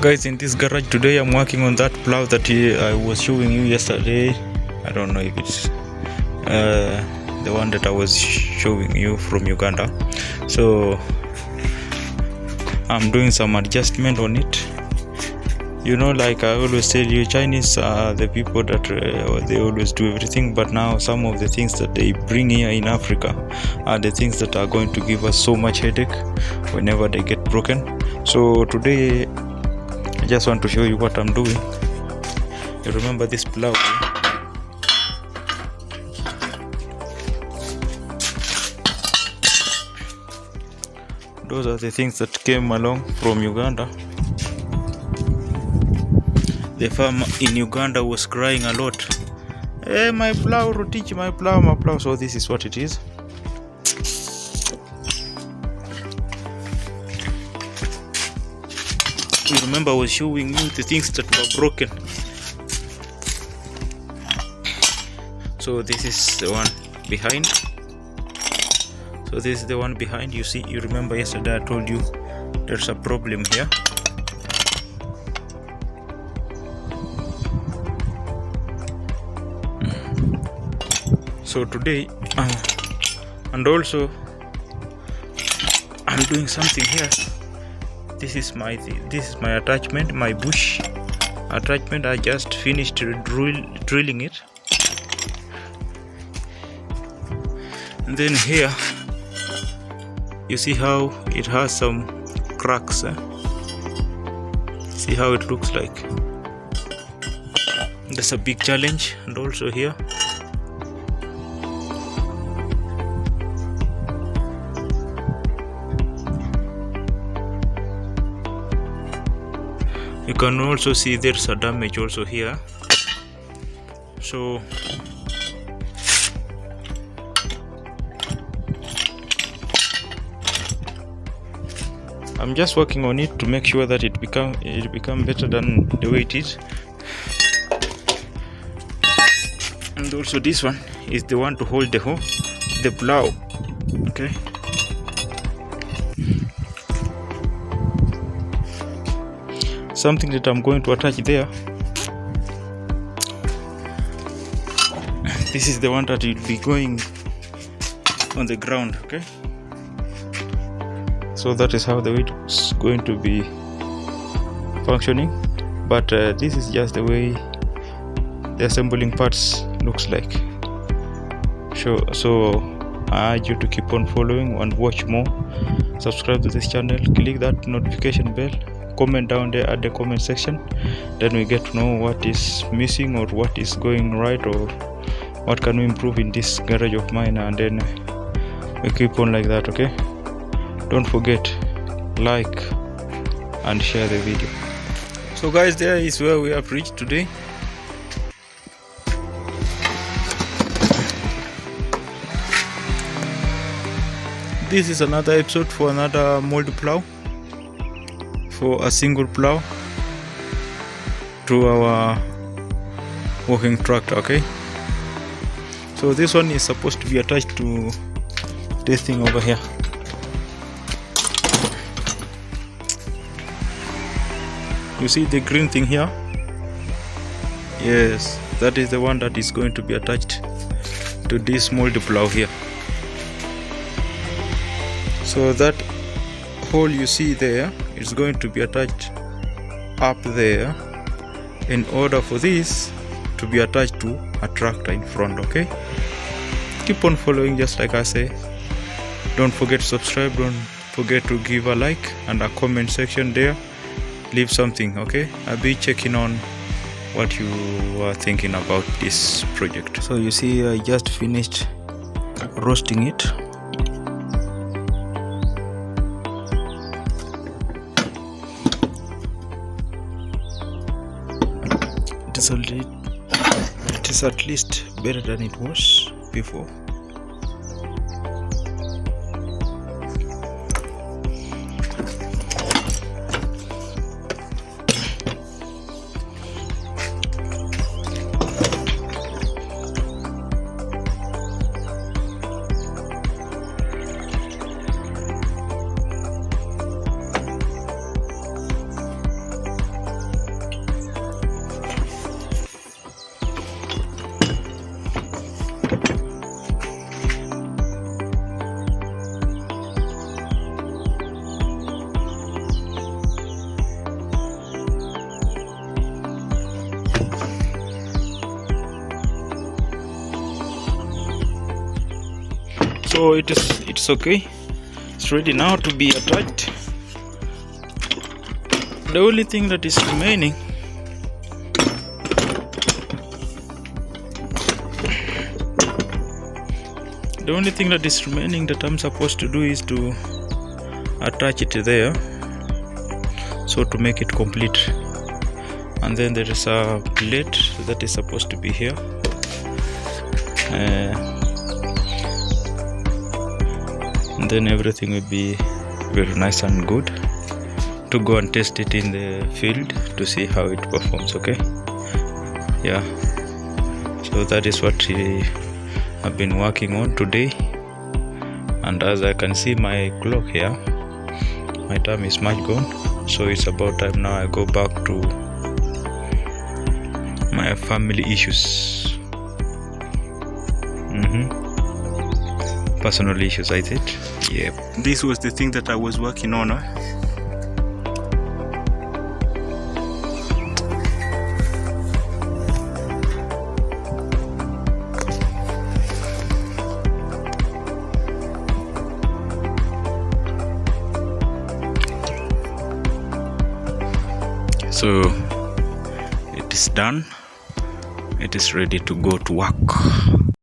guys, in this garage today I'm working on that plough that I was showing you yesterday. I don't know if it's the one that I was showing you from Uganda. So I'm doing some adjustment on it. You know, like I always tell you, Chinese are the people that they always do everything, but now some of the things that they bring here in Africa are the things that are going to give us so much headache whenever they get broken. So today I just want to show you what I'm doing. You remember this plough? Those are the things that came along from Uganda. The farmer in Uganda was crying a lot. Hey, my plough, Rotich, my plough, my plough. So this is what it is. You remember I was showing you the things that were broken. So this is the one behind. So this is the one behind. You see, you remember yesterday I told you there's a problem here. So today and also I'm doing something here. This is my attachment, my bush attachment. I just finished drilling it, and then here you see how it has some cracks. See how it looks like. That's a big challenge. And also here you can also see there's a damage also here. So I'm just working on it to make sure that it become better than the way it is. And also this one is the one to hold the plough. Okay. Something that I'm going to attach there. This is the one that will be going on the ground. Okay. So that is how the way it's going to be functioning. But this is just the way the assembling parts looks like. So I urge you to keep on following and watch more. Subscribe to this channel. Click that notification bell. Comment down there at the comment section. Then we get to know what is missing or what is going right or what can we improve in this garage of mine, and then we keep on like that. Okay, don't forget, like and share the video. So guys, there is where we have reached today. This is another episode for another mold plough, for a single plough to our working tractor. Okay, so this one is supposed to be attached to this thing over here. You see the green thing here? Yes, that is the one that is going to be attached to this mold plough here. So that hole you see there is going to be attached up there in order for this to be attached to a tractor in front. Okay, keep on following just like I say. Don't forget to subscribe, don't forget to give a like and a comment section there. Leave something. Okay, I'll be checking on what you are thinking about this project. So you see, I just finished roasting it. It is at least better than it was before. So it's okay, it's ready now to be attached. The only thing that is remaining that I'm supposed to do is to attach it there, so to make it complete. And then there is a plate that is supposed to be here, and then everything will be very nice and good to go and test it in the field to see how it performs. Okay, yeah, so that is what I've been working on today. And as I can see my clock here, my time is much gone, so it's about time now I go back to my family issues. Personal issues, I think. Yeah, this was the thing that I was working on. So it is done, it is ready to go to work.